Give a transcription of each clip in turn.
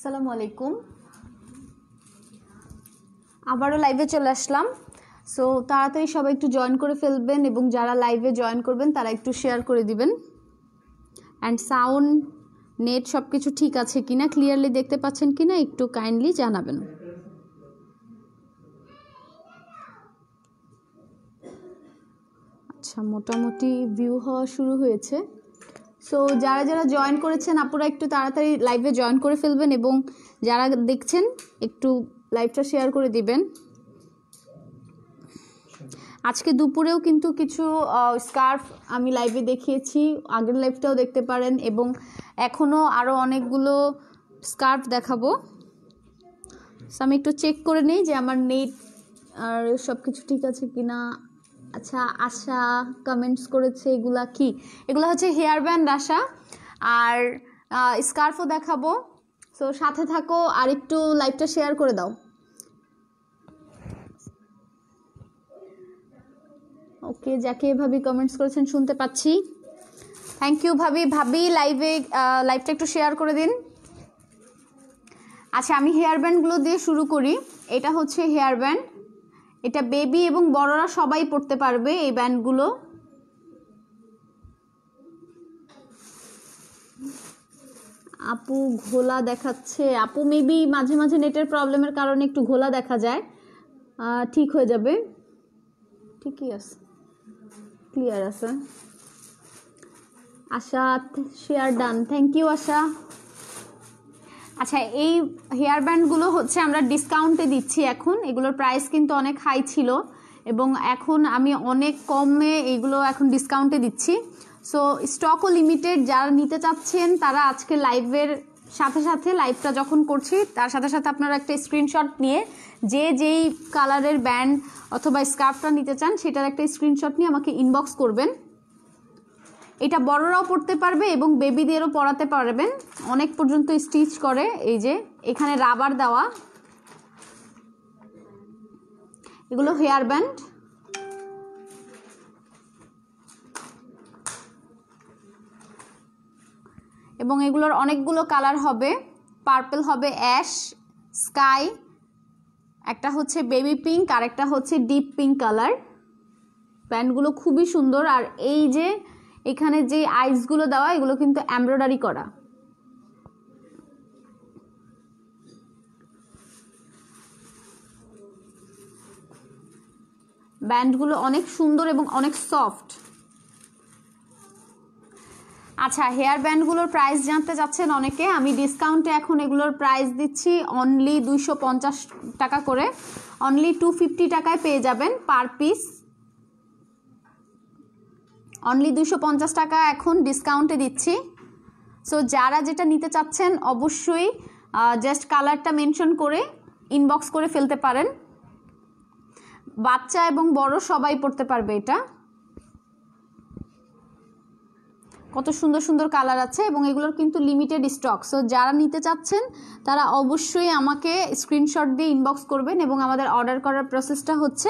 আসসালামু আলাইকুম। আবারও লাইভে চলে আসলাম। সো তাড়াতাড়ি সবাই একটু জয়েন করে ফেলবেন এবং যারা লাইভে জয়েন করবেন তারা একটু শেয়ার করে দিবেন। অ্যান্ড সাউন্ড, নেট সব কিছু ঠিক আছে কিনা, ক্লিয়ারলি দেখতে পাচ্ছেন কিনা একটু কাইন্ডলি জানাবেন। আচ্ছা, মোটামুটি ভিউ হওয়া শুরু হয়েছে। সো যারা যারা জয়েন করেছেন আপুরা একটু তাড়াতাড়ি লাইভে জয়েন করে ফেলবেন এবং যারা দেখছেন একটু লাইভটা শেয়ার করে দিবেন। আজকে দুপুরেও কিন্তু কিছু স্কার্ফ আমি লাইভে দেখিয়েছি, আগের লাইভটাও দেখতে পারেন এবং এখনও আরও অনেকগুলো স্কার্ফ দেখাবো। সো আমি একটু চেক করে নিই যে আমার নেট আর সব কিছু ঠিক আছে কিনা। আচ্ছা, আশা কমেন্টস করেছে এগুলা কি, এগুলো হচ্ছে হেয়ার ব্যান্ড আশা, আর স্কার্ফও দেখাবো। সো সাথে থাকো আর একটু লাইভটা শেয়ার করে দাও। ওকে, যাকে ভাবি কমেন্টস করেছেন শুনতে পাচ্ছি, থ্যাংক ইউ ভাবি লাইভটা একটু শেয়ার করে দিন। আচ্ছা, আমি হেয়ার ব্যান্ডগুলো দিয়ে শুরু করি। এটা হচ্ছে হেয়ার ব্যান্ড, এটা বেবি এবং বড়রা সবাই পড়তে পারবে এই ব্যান্ডগুলো। আপু ঘোলা দেখাচ্ছে, আপু মেবি মাঝে মাঝে নেটের প্রবলেমের কারণে একটু ঘোলা দেখা যায়, ঠিক হয়ে যাবে। ঠিকই আছে, ক্লিয়ার আছে। আশা শেয়ার ডান, থ্যাংক ইউ আশা। আচ্ছা, এই হেয়ার ব্যান্ডগুলো হচ্ছে আমরা ডিসকাউন্টে দিচ্ছি এখন। এগুলোর প্রাইস কিন্তু অনেক হাই ছিল এবং এখন আমি অনেক কমে এইগুলো এখন ডিসকাউন্টে দিচ্ছি। সো স্টকও লিমিটেড, যারা নিতে চাচ্ছেন তারা আজকে লাইভের সাথে সাথে, লাইভটা যখন করছি তার সাথে সাথে আপনারা একটা স্ক্রিনশট নিয়ে যেই কালারের ব্যান্ড অথবা স্কার্ফটা নিতে চান সেটার একটা স্ক্রিনশট নিয়ে আমাকে ইনবক্স করবেন। এটা বড়রাও পড়তে পারবে এবং বেবিদেরও পরাতে পারবেন, অনেক পর্যন্ত স্টিচ করে। এই যে এখানে রাবার দেওয়া, এগুলো হেয়ার ব্যান্ড। এবং এগুলোর অনেকগুলো কালার হবে, পার্পল হবে, অ্যাশ, স্কাই, একটা হচ্ছে বেবি পিঙ্ক আর একটা হচ্ছে ডিপ পিঙ্ক কালার। ব্যান্ডগুলো খুবই সুন্দর। আর এই যে এখানে যে আইসগুলো দেওয়া, এগুলো কিন্তু এমব্রয়ডারি করা। ব্যান্ডগুলো অনেক সুন্দর এবং অনেক সফট। আচ্ছা, হেয়ার ব্যান্ডগুলোর প্রাইস জানতে চাচ্ছেন অনেকে। আমি ডিসকাউন্টে এখন এগুলোর প্রাইস দিচ্ছি অনলি 250 টাকা করে, অনলি 250 টাকায় পেয়ে যাবেন পার পিস। অনলি 250 টাকা এখন ডিসকাউন্টে দিচ্ছি। সো যারা যেটা নিতে চাচ্ছেন অবশ্যই জাস্ট কালারটা মেনশন করে ইনবক্স করে ফেলতে পারেন। বাচ্চা এবং বড় সবাই পড়তে পারবে এটা। কত সুন্দর সুন্দর কালার আছে এবং এগুলোর কিন্তু লিমিটেড স্টক। সো যারা নিতে চাচ্ছেন তারা অবশ্যই আমাকে স্ক্রিনশট দিয়ে ইনবক্স করবেন এবং আমাদের অর্ডার করার প্রসেসটা হচ্ছে,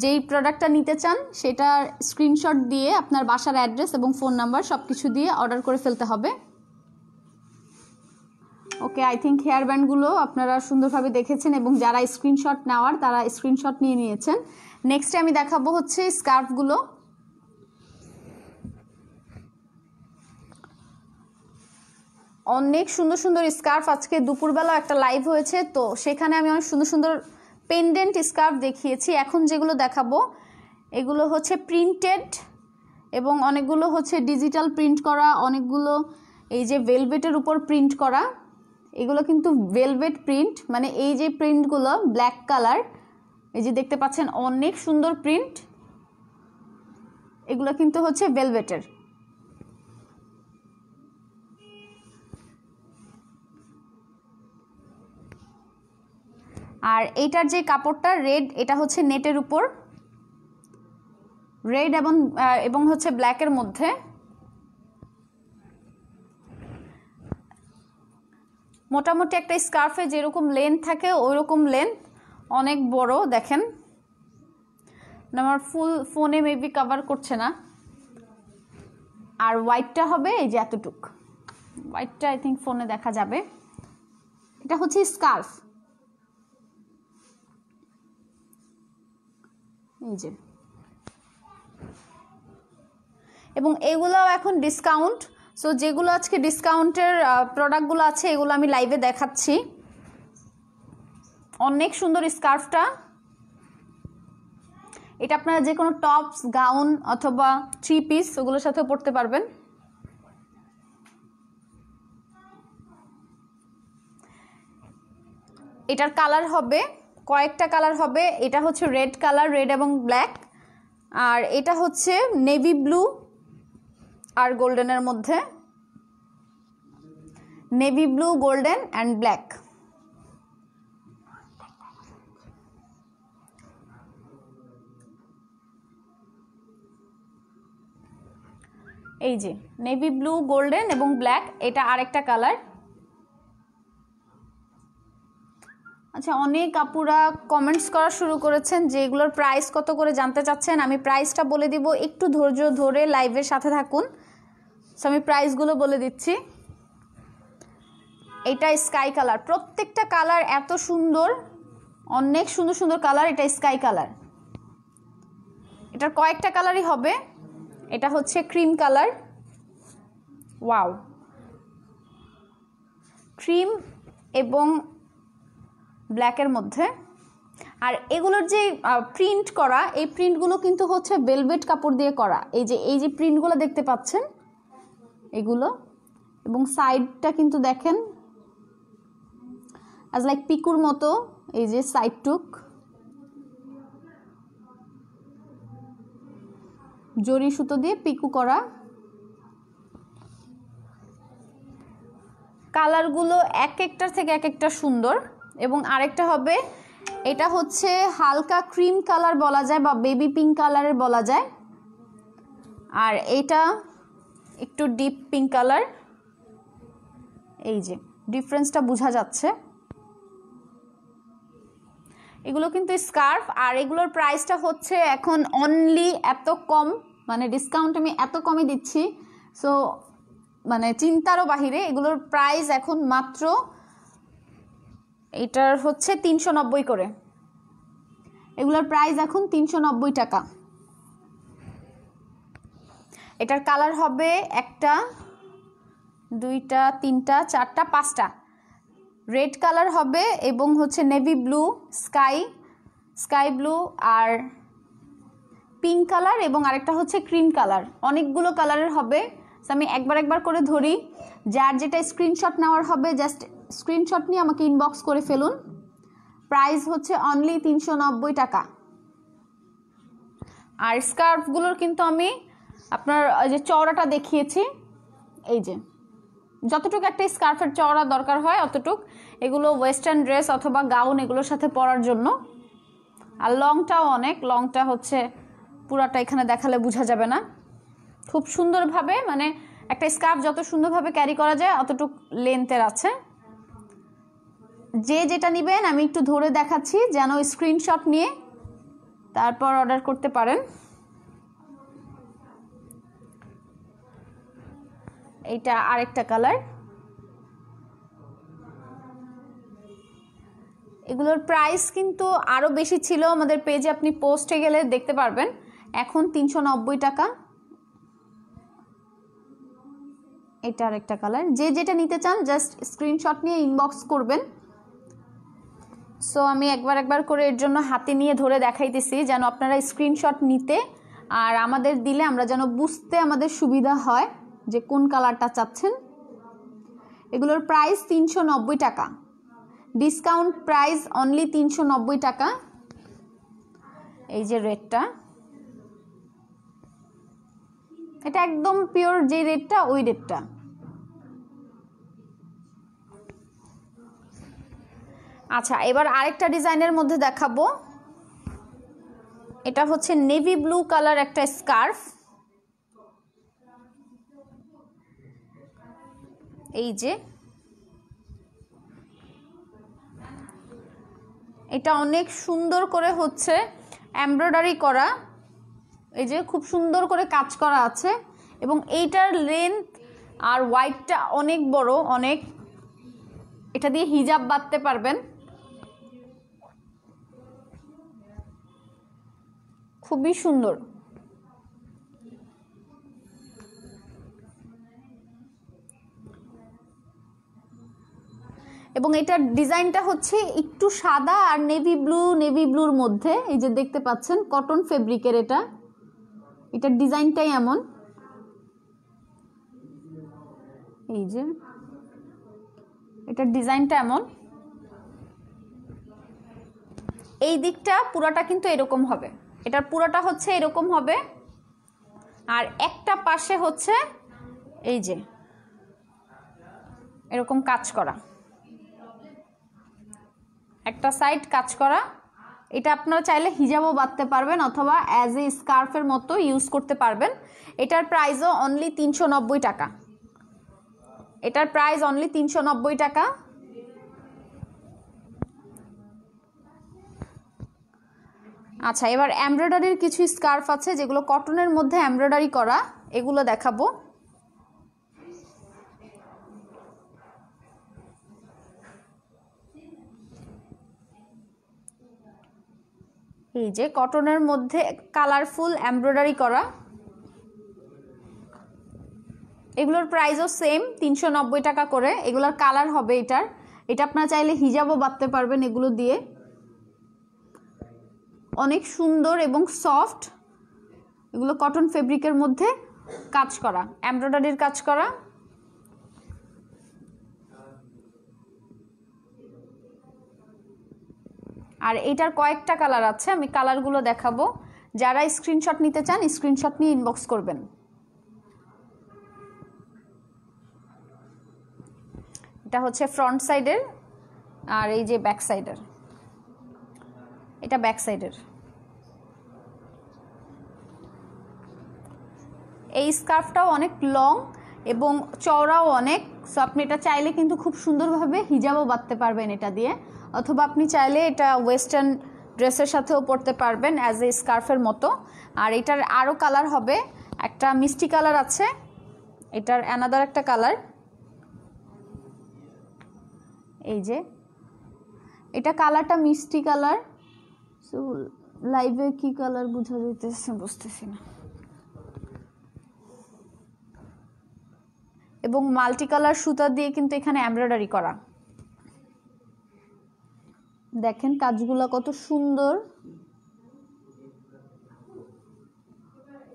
যেই প্রোডাক্টটা নিতে চান সেটার স্ক্রিনশট দিয়ে আপনার বাসার অ্যাড্রেস এবং ফোন নাম্বার সব কিছু দিয়ে অর্ডার করে ফেলতে হবে। ওকে, আই থিঙ্ক হেয়ার ব্যান্ডগুলো আপনারা সুন্দরভাবে দেখেছেন এবং যারা স্ক্রিনশট নেওয়ার তারা স্ক্রিনশট নিয়ে নিয়েছেন। নেক্সটে আমি দেখাবো হচ্ছে স্কার্ফগুলো। অনেক সুন্দর সুন্দর স্কার্ফ, আজকে দুপুরবেলা একটা লাইভ হয়েছে তো সেখানে আমি অনেক সুন্দর সুন্দর পেন্ডেন্ট স্কার্ফ দেখিয়েছি। এখন যেগুলো দেখাবো এগুলো হচ্ছে প্রিন্টেড এবং অনেকগুলো হচ্ছে ডিজিটাল প্রিন্ট করা, অনেকগুলো এই যে ভেলভেটের উপর প্রিন্ট করা। এগুলো কিন্তু ভেলভেট প্রিন্ট, মানে এই যে প্রিন্টগুলো ব্ল্যাক কালার, এই যে দেখতে পাচ্ছেন অনেক সুন্দর প্রিন্ট, এগুলো কিন্তু হচ্ছে ভেলভেটের। আর এইটার যে কাপড়টা রেড, এটা হচ্ছে নেটের উপর, রেড এবং হচ্ছে ব্ল্যাকের মধ্যে। মোটামুটি একটা স্কার্ফে যেরকম লেন্থ থাকে ওই রকম লেন্থ, অনেক বড়। দেখেন আমার ফুল ফোনে মেবি কভার করছে না। আর হোয়াইটটা হবে এই যে এতটুক, হোয়াইটটা আই থিঙ্ক ফোনে দেখা যাবে। এটা হচ্ছে স্কার্ফ, এই যে, এবং এগুলোও এখন ডিসকাউন্ট। সো যেগুলো আজকে ডিসকাউন্টের প্রোডাক্টগুলো আছে এগুলো আমি লাইভে দেখাচ্ছি। অনেক সুন্দর স্কার্ফটা, এটা আপনারা যে কোনো টপস, গাউন অথবা 3 পিস ওগুলোর সাথেও পরতে পারবেন। এটার কালার হবে কয়েকটা কালার হবে। এটা হচ্ছে রেড কালার, রেড এবং ব্ল্যাক, আর এটা হচ্ছে নেভি ব্লু আর গোল্ডেনের মধ্যে, navy blue, golden and black. এই যে নেভি ব্লু, গোল্ডেন এবং ব্ল্যাক, এটা আরেকটা কালার। আচ্ছা, অনেক আপুরা কমেন্টস করা শুরু করেছেন যে এগুলোর প্রাইস কত করে জানতে চাচ্ছেন। আমি প্রাইসটা বলে দিব, একটু ধৈর্য ধরে লাইভের সাথে থাকুন। সো আমি প্রাইসগুলো বলে দিচ্ছি। এটা স্কাই কালার, প্রত্যেকটা কালার এত সুন্দর, অনেক সুন্দর সুন্দর কালার। এটা স্কাই কালার, এটার কয়েকটা কালারই হবে। এটা হচ্ছে ক্রিম কালার, ওয়াও, ক্রিম এবং ব্ল্যাকের মধ্যে। আর এগুলোর যে প্রিন্ট করা, এই প্রিন্টগুলো কিন্তু হচ্ছে ভেলভেট কাপড় দিয়ে করা। এই যে প্রিন্টগুলো দেখতে পাচ্ছেন এগুলো, এবং সাইডটা কিন্তু দেখেন অ্যাজ লাইক পিকুর মতো। এই যে সাইডটুক জরি সুতো দিয়ে পিকু করা। কালারগুলো এক একটার থেকে এক একটা সুন্দর। এবং আরেকটা হবে, এটা হচ্ছে হালকা ক্রিম কালার বলা যায় বা বেবি পিঙ্ক কালারের বলা যায়, আর এটা একটু ডিপ পিঙ্ক কালার। এই যে ডিফারেন্সটা বোঝা যাচ্ছে। এগুলো কিন্তু স্কার্ফ, আর এগুলোর প্রাইসটা হচ্ছে এখন অনলি এত কম, মানে ডিসকাউন্ট আমি এত কমই দিচ্ছি। সো মানে চিন্তারও বাহিরে। এগুলোর প্রাইস এখন মাত্র, এটার হচ্ছে 390 করে। এগুলোর প্রাইস এখন 390 টাকা। এটার কালার হবে একটা, দুইটা, তিনটা, চারটা, পাঁচটা। রেড কালার হবে এবং হচ্ছে নেভি ব্লু, স্কাই ব্লু আর পিঙ্ক কালার, এবং আরেকটা হচ্ছে ক্রিম কালার। অনেকগুলো কালারের হবে। আমি একবার করে ধরি। যার যেটা স্ক্রিনশট নেওয়ার হবে জাস্ট স্ক্রিনশট নিয়ে আমাকে ইনবক্স করে ফেলুন। প্রাইস হচ্ছে অনলি 390 টাকা। আর স্কার্ফগুলোর কিন্তু আমি আপনার যে চওড়াটা দেখিয়েছি, এই যে যতটুকু একটা স্কার্ফের চওড়া দরকার হয় অতটুক। এগুলো ওয়েস্টার্ন ড্রেস অথবা গাউন এগুলোর সাথে পরার জন্য। আর লংটাও অনেক, লংটা হচ্ছে পুরাটা এখানে দেখালে বোঝা যাবে না। খুব সুন্দরভাবে, মানে একটা স্কার্ফ যত সুন্দরভাবে ক্যারি করা যায় অতটুক লেন্থের আছে। যে যেটা নেবেন আমি একটু ধরে দেখাচ্ছি যেন স্ক্রিনশট নিয়ে তারপর অর্ডার করতে পারেন। এইটা আরেকটা কালার। এগুলোর প্রাইস কিন্তু আরও বেশি ছিল, আমাদের পেজে আপনি পোস্টে গেলে দেখতে পারবেন। এখন 390 টাকা। এটা আরেকটা কালার। যে যেটা নিতে চান জাস্ট স্ক্রিনশট নিয়ে ইনবক্স করবেন। সো আমি একবার করে এর জন্য হাতে নিয়ে ধরে দেখাইতেছি যেন আপনারা স্ক্রিনশট নিতে আর আমাদের দিলে আমরা যেন বুঝতে আমাদের সুবিধা হয় যে কোন কালারটা চাচ্ছেন। এগুলোর প্রাইস 390 টাকা, ডিসকাউন্ট প্রাইস অনলি 390 টাকা। এই যে রেডটা, এটা একদম পিওর যে রেডটা ওই রেডটা। আচ্ছা, এবার আরেকটা ডিজাইনের মধ্যে দেখাবো। এটা হচ্ছে নেভি ব্লু কালার একটা স্কার্ফ। এই যে এটা অনেক সুন্দর করে হচ্ছে এমব্রয়ডারি করা, এই যে খুব সুন্দর করে কাজ করা আছে এবং এইটার লেন্থ আর ওয়াইডটা অনেক বড়, অনেক এটা দিয়ে হিজাব বাঁধতে পারবেন, খুবই সুন্দর। এবং এটার ডিজাইনটা হচ্ছে একটু সাদা আর নেভি ব্লুর মধ্যে, এই যে দেখতে পাচ্ছেন কটন ফেব্রিকের এটার ডিজাইনটাই এমন। এই যে এটার ডিজাইনটা এমন, এই দিকটা পুরোটা কিন্তু এরকম হবে, এটার পুরোটা হচ্ছে এরকম হবে, আর একটা পাশে হচ্ছে এই যে এরকম কাজ করা, একটা সাইড কাজ করা। এটা আপনারা চাইলে হিজাবও বাঁধতে পারবেন অথবা অ্যাজ এ স্কার্ফের মতো ইউজ করতে পারবেন। এটার প্রাইসও অনলি 390 টাকা, এটার প্রাইস অনলি 390 টাকা। আচ্ছা, এবার এমব্রয়ডারির কিছু স্কার্ফ আছে যেগুলো কটনের মধ্যে এমব্রয়ডারি করা, এগুলো দেখাবো। এই যে কটনের মধ্যে কালারফুল এমব্রয়ডারি করা, এগুলোর প্রাইসও সেম 390 টাকা করে। এগুলোর কালার হবে এটা আপনারা চাইলে হিজাবও বাঁধতে পারবেন এগুলো দিয়ে, অনেক সুন্দর এবং সফট। এগুলো কটন ফেব্রিকের মধ্যে কাজ করা, এমব্রয়ডারির কাজ করা। আর এটার কয়েকটা কালার আছে, আমি কালারগুলো দেখাবো। যারা স্ক্রিনশট নিতে চান স্ক্রিনশট নিয়ে ইনবক্স করবেন। এটা হচ্ছে ফ্রন্ট সাইডের, আর এই যে ব্যাক সাইডের, এটা ব্যাক সাইডের। এই স্কার্ফটাও অনেক লং এবং চওড়াও অনেক, সো আপনি এটা চাইলে কিন্তু খুব সুন্দরভাবে হিজাবও বাঁধতে পারবেন এটা দিয়ে, অথবা আপনি চাইলে এটা ওয়েস্টার্ন ড্রেসের সাথেও পরতে পারবেন অ্যাজ এ স্কার্ফের মতো। আর এটার আরও কালার হবে, একটা মিষ্টি কালার আছে, এটার অ্যানাদার একটা কালার, এই যে এটা কালারটা মিষ্টি কালার। সো লাইভে কি কালার বোঝা যাইতেছে বুঝতেছি না। এবং মাল্টি কালার সুতা দিয়ে কিন্তু এখানে এমব্রয়ডারি করা, দেখেন কাজগুলো কত সুন্দর,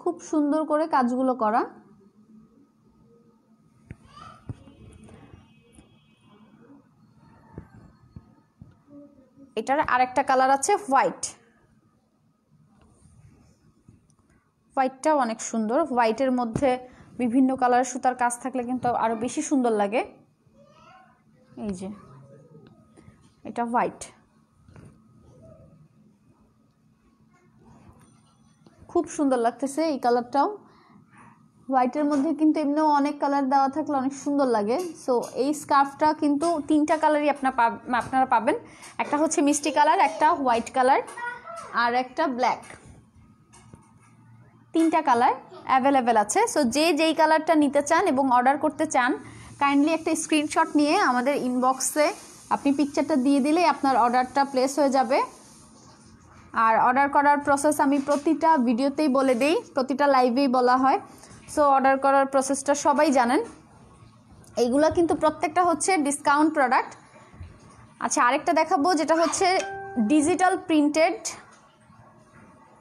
খুব সুন্দর করে কাজগুলো করা। এটার আরেকটা কালার আছে হোয়াইটটাও অনেক সুন্দর। হোয়াইটের মধ্যে বিভিন্ন কালার সুতার কাজ থাকলে কিন্তু আরো বেশি সুন্দর লাগে। এই যে এটা হোয়াইট, খুব সুন্দর লাগতেছে এই কালারটাও। হোয়াইটের মধ্যে কিন্তু এমনিও অনেক কালার দেওয়া থাকলে অনেক সুন্দর লাগে। সো এই স্কার্ফটা কিন্তু 3টা কালারই আপনারা পাবেন, একটা হচ্ছে মিষ্টি কালার, একটা হোয়াইট কালার, আর একটা ব্ল্যাক। 3টা কালার অ্যাভেলেবেল আছে। সো যেই কালারটা নিতে চান এবং অর্ডার করতে চান, কাইন্ডলি একটা স্ক্রিনশট নিয়ে আমাদের ইনবক্সে আপনি পিকচারটা দিয়ে দিলেই আপনার অর্ডারটা প্লেস হয়ে যাবে। আর অর্ডার করার প্রসেস আমি প্রতিটা ভিডিওতেই বলে দেই, প্রতিটা লাইভেই বলা হয়। সো অর্ডার করার প্রসেসটা সবাই জানেন। এইগুলো কিন্তু প্রত্যেকটা হচ্ছে ডিসকাউন্ট প্রোডাক্ট। আচ্ছা, আরেকটা দেখাবো যেটা হচ্ছে ডিজিটাল প্রিন্টেড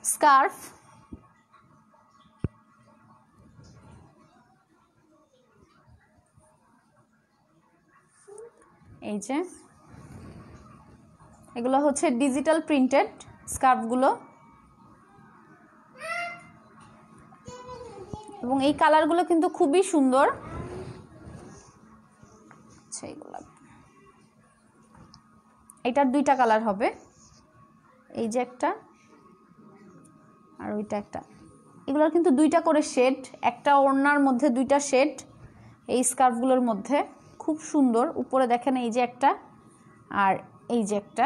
স্কার্ফ। এই যে এগুলো হচ্ছে ডিজিটাল প্রিন্টেড স্কার্ফগুলো, এবং এই কালারগুলো কিন্তু খুবই সুন্দর। আচ্ছা, এটার 2টা কালার হবে, এই যে একটা আর ওইটা একটা। এগুলোর কিন্তু 2টা করে শেড, একটা ওড়নার মধ্যে 2টা শেড এই স্কার্ফগুলোর মধ্যে, খুব সুন্দর। উপরে দেখেন এই যে একটা, আর এই যে একটা।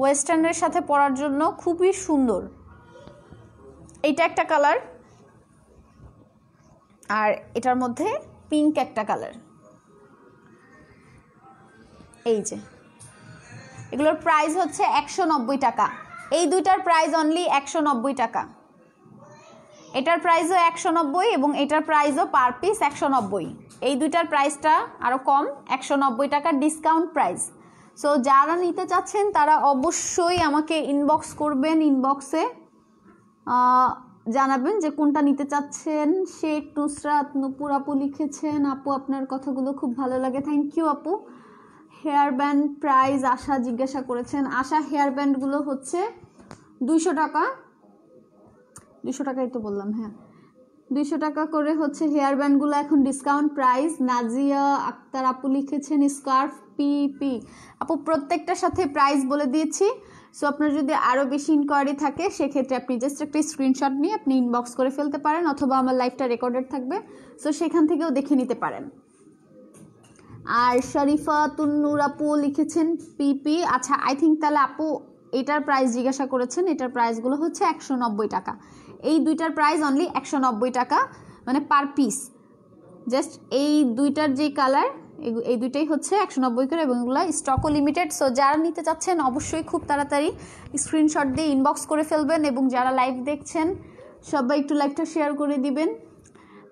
ওয়েস্টার্নের সাথে পরার জন্য খুবই সুন্দর। এইটা একটা কালার, আর এটার মধ্যে পিঙ্ক একটা কালার, এই যে এগুলোর প্রাইস হচ্ছে 190 টাকা। এই দুইটার প্রাইস অনলি 190 টাকা। এটার প্রাইসও 190 এবং এটার প্রাইসও পার পিস 190। এই দুইটার প্রাইসটা আরও কম, 190 টাকার ডিসকাউন্ট প্রাইস। সো যারা নিতে চাচ্ছেন তারা অবশ্যই আমাকে ইনবক্স করবেন, ইনবক্সে জানাবেন যে কোনটা নিতে চাচ্ছেন। শেখ নুসরাত নূপুর আপু লিখেছেন, আপু আপনার কথাগুলো খুব ভালো লাগে, থ্যাংক ইউ আপু। হেয়ার ব্যান্ড প্রাইস আশা জিজ্ঞাসা করেছেন। আশা হেয়ার ব্যান্ডগুলো হচ্ছে 200 টাকা, 200 টাকাই তো বললাম, হ্যাঁ 200 টাকা করে হচ্ছে হেয়ার ব্যান্ডগুলো এখন ডিসকাউন্ট প্রাইস। নাজিয়া আক্তার আপু লিখেছেন স্কার্ফ পিপি। আপু প্রত্যেকটার সাথে প্রাইস বলে দিয়েছি। সো আপনার যদি আরও বেশি ইনকোয়ারি থাকে সেক্ষেত্রে আপনি জাস্ট একটা স্ক্রিনশট নিয়ে আপনি ইনবক্স করে ফেলতে পারেন, অথবা আমার লাইভটা রেকর্ডেড থাকবে, সো সেখান থেকেও দেখে নিতে পারেন। আর শরীফা তুন্নুর আপু লিখেছেন পিপি। আচ্ছা আই থিঙ্ক তাহলে আপু এটার প্রাইস জিজ্ঞাসা করেছেন। এটার প্রাইসগুলো হচ্ছে 190 টাকা। এই দুইটার প্রাইস অনলি 190 টাকা, মানে পার পিস। জাস্ট এই দুইটার যে কালার, এই দুইটাই হচ্ছে 190 করে, এবং এগুলো স্টকও লিমিটেড। সো যারা নিতে চাচ্ছেন অবশ্যই খুব তাড়াতাড়ি স্ক্রিনশট দিয়ে ইনবক্স করে ফেলবেন, এবং যারা লাইভ দেখছেন সবাই একটু লাইভটা শেয়ার করে দিবেন।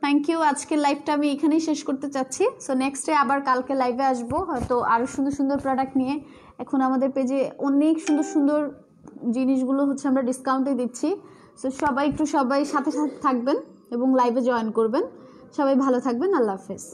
Thank you. আজকের লাইভটা আমি এখানেই শেষ করতে চাচ্ছি। সো নেক্সট ডে আবার কালকে লাইভে আসবো, হয়তো আরও সুন্দর সুন্দর প্রোডাক্ট নিয়ে। এখন আমাদের পেজে অনেক সুন্দর সুন্দর জিনিসগুলো হচ্ছে আমরা ডিসকাউন্টে দিচ্ছি। সো সবাই সাথে সাথে থাকবেন এবং লাইভে জয়েন করবেন। সবাই ভালো থাকবেন, আল্লাহ হাফেজ।